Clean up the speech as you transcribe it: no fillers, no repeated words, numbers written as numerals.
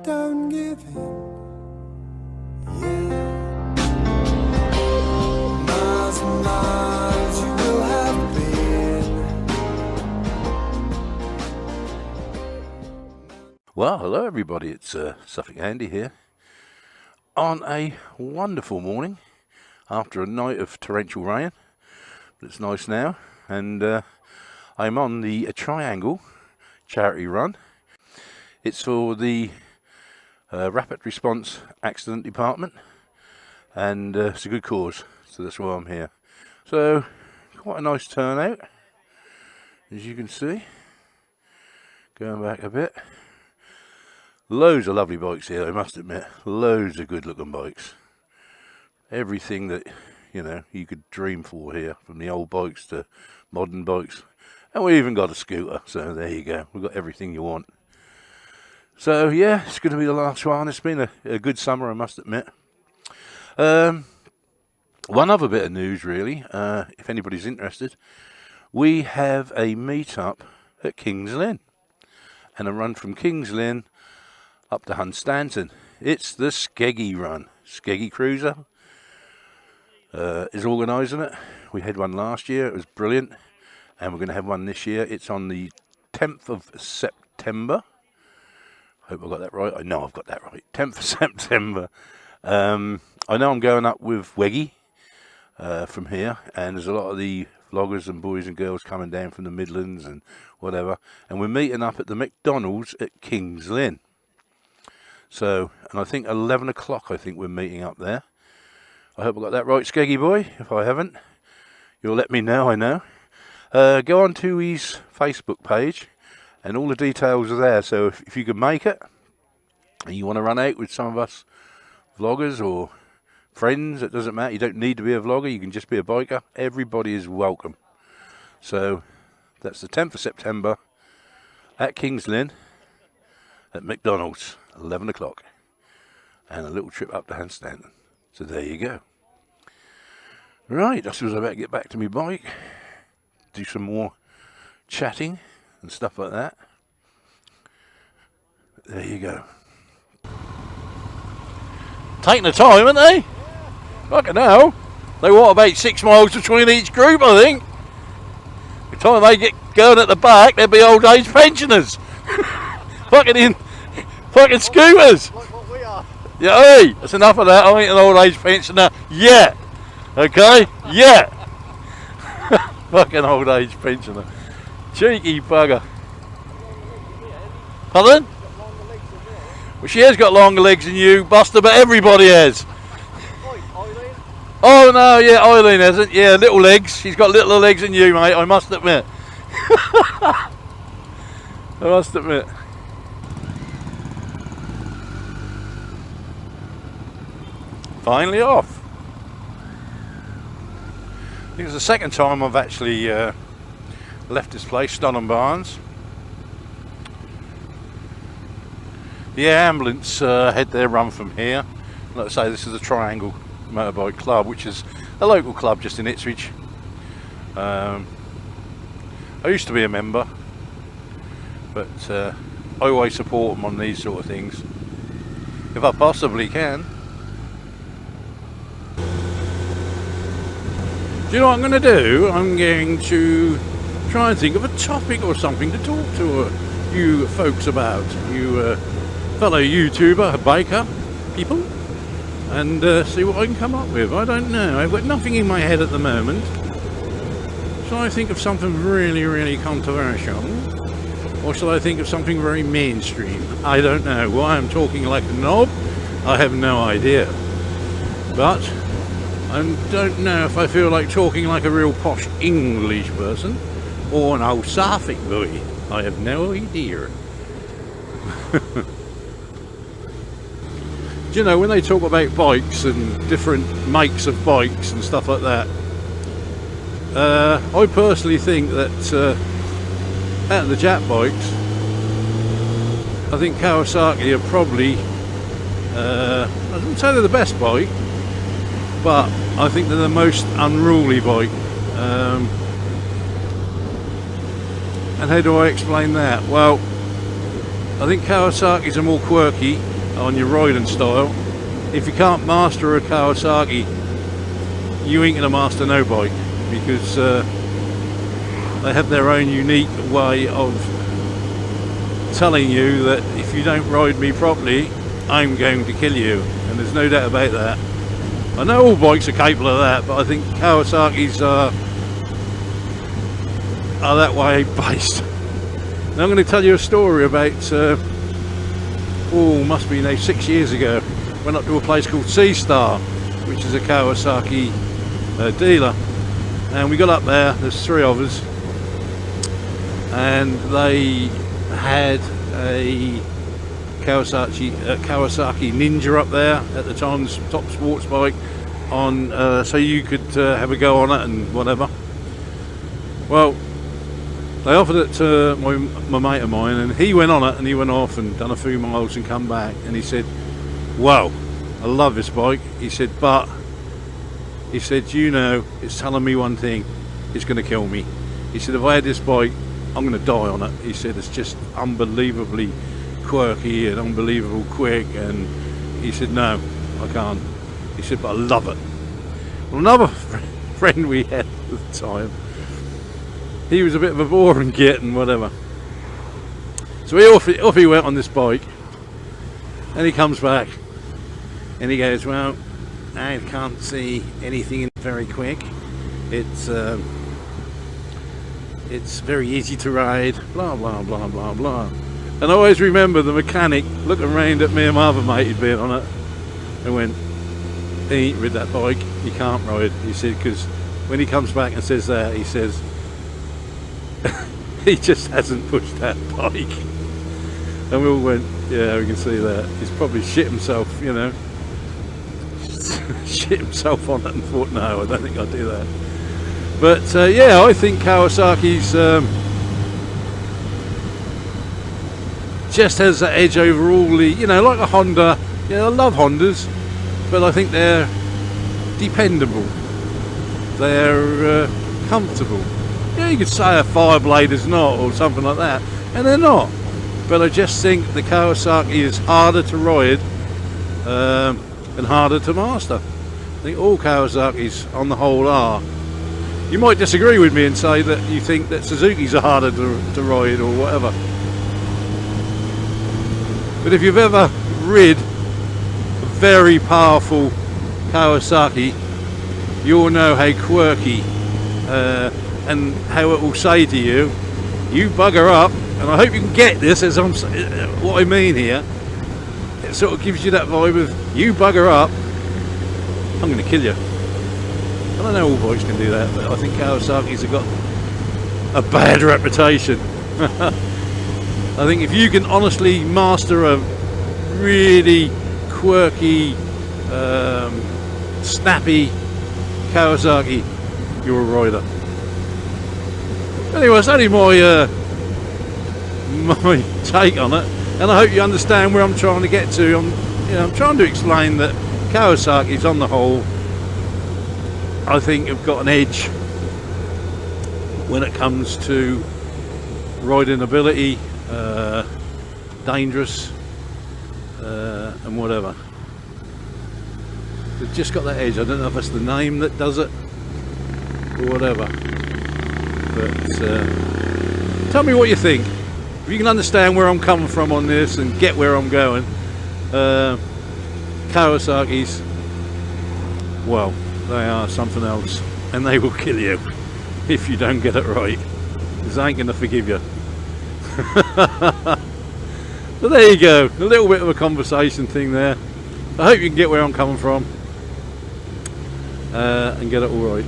don't give in. Yeah. Miles and miles you will have been. Well, hello everybody, it's Suffolk Andy here on a wonderful morning after a night of torrential rain. But it's nice now, and I'm on the Triangle charity run. It's for the Rapid Response Accident Department, and it's a good cause, so that's why I'm here. So, quite a nice turnout, as you can see. Going back a bit. Loads of lovely bikes here, I must admit. Loads of good looking bikes. Everything that, you know, you could dream for here, from the old bikes to modern bikes. And we even got a scooter, so there you go. We've got everything you want. So yeah, it's going to be the last one. It's been a good summer, I must admit. One other bit of news really, if anybody's interested. We have a meet-up at King's Lynn. And a run from King's Lynn up to Hunstanton. It's the Skeggy run. Skeggy Cruiser is organising it. We had one last year, it was brilliant, and we're going to have one this year. It's on the 10th of September. Hope I got that right. I know I've got that right. 10th of September. I know I'm going up with Weggy from here, and there's a lot of the vloggers and boys and girls coming down from the Midlands and whatever, and we're meeting up at the McDonald's at King's Lynn. So, and I think 11 o'clock, I think we're meeting up there. I hope I got that right, Skeggy boy. If I haven't, you'll let me know, I know. Go on to his Facebook page, and all the details are there. So if you can make it, and you want to run out with some of us vloggers or friends, it doesn't matter. You don't need to be a vlogger, you can just be a biker. Everybody is welcome. So, that's the 10th of September at King's Lynn at McDonald's. 11 o'clock, and a little trip up to Hunstanton. So there you go. Right, I suppose I better get back to my bike, do some more chatting and stuff like that. There you go. Taking the time, aren't they? Fucking hell. They want about 6 miles between each group, I think. By the time they get going at the back, they'll be old age pensioners. Fucking scooters! Like what we are. Yeah, hey, that's enough of that. I ain't an old age pensioner yet. Okay? Yeah. Fucking old age pensioner. Cheeky bugger. Pardon? Well, she has got longer legs than you, Buster, but everybody has. Oh no, yeah, Eileen hasn't. Yeah, little legs. She's got littler legs than you, mate, I must admit. I must admit. Finally off. I think it's the second time I've actually left this place, Stonham Barnes. The ambulance had their run from here. Like I say, this is the Triangle Motorbike Club, which is a local club just in Ipswich. I used to be a member, but I always support them on these sort of things, if I possibly can. Do you know what I'm going to do? I'm going to try and think of a topic or something to talk to you folks about, you fellow YouTuber, biker people, and see what I can come up with. I don't know. I've got nothing in my head at the moment. Shall I think of something really, really controversial? Or shall I think of something very mainstream? I don't know. Why I'm talking like a knob, I have no idea. But I don't know if I feel like talking like a real posh English person or an old Suffolk boy. I have no idea. Do you know, when they talk about bikes and different makes of bikes and stuff like that, I personally think that out of the Jap bikes, I think Kawasaki are probably, I wouldn't say they're the best bike, but I think they're the most unruly bike. And how do I explain that? Well, I think Kawasaki's are more quirky, on your riding style. If you can't master a Kawasaki, you ain't gonna master no bike, because they have their own unique way of telling you that if you don't ride me properly, I'm going to kill you, and there's no doubt about that. I know all bikes are capable of that, but I think Kawasaki's are that way based. Now I'm going to tell you a story about, must be now 6 years ago. Went up to a place called Star, which is a Kawasaki dealer, and we got up there. There's 3 of us, and they had a Kawasaki Ninja up there at the time's top sports bike on, so you could have a go on it and whatever. Well, they offered it to my mate of mine, and he went on it, and he went off and done a few miles and come back, and he said, wow, I love this bike. He said, but he said, you know, it's telling me one thing, it's going to kill me. He said, if I had this bike, I'm going to die on it. He said, it's just unbelievably quirky and unbelievable quick, and he said, no, I can't. He said, but I love it. Well, another friend we had at the time, he was a bit of a boring git and whatever, so off he went on this bike, and he comes back and he goes, well, I can't see anything very quick, it's very easy to ride, blah blah blah blah blah. And I always remember the mechanic looking around at me and my other mate who'd been on it and went, he ain't rid that bike, he can't ride. He said, because when he comes back and says that, he says he just hasn't pushed that bike. And we all went, yeah, we can see that. He's probably shit himself, you know. Shit himself on it and thought, no, I don't think I'll do that. But yeah, I think Kawasaki's just has that edge over all the, you know, like a Honda. Yeah, I love Hondas, but I think they're dependable. They're comfortable. Yeah, you could say a Fireblade is not, or something like that, and they're not. But I just think the Kawasaki is harder to ride and harder to master. I think all Kawasaki's on the whole are. You might disagree with me and say that you think that Suzuki's are harder to ride or whatever. But if you've ever rid a very powerful Kawasaki, you'll know how quirky and how it will say to you, you bugger up. And I hope you can get this, as I'm what I mean here. It sort of gives you that vibe of, you bugger up, I'm going to kill you. I don't know all bikes can do that, but I think Kawasaki's have got a bad reputation. I think if you can honestly master a really quirky, snappy Kawasaki, you're a rider. Anyway, it's only my take on it, and I hope you understand where I'm trying to get to. I'm trying to explain that Kawasaki's on the whole, I think, have got an edge when it comes to riding ability, dangerous, and whatever. They've just got that edge. I don't know if it's the name that does it or whatever, but tell me what you think. If you can understand where I'm coming from on this and get where I'm going, Kawasaki's, well, they are something else, and they will kill you if you don't get it right, because they ain't going to forgive you. So there you go, a little bit of a conversation thing there. I hope you can get where I'm coming from and get it all right.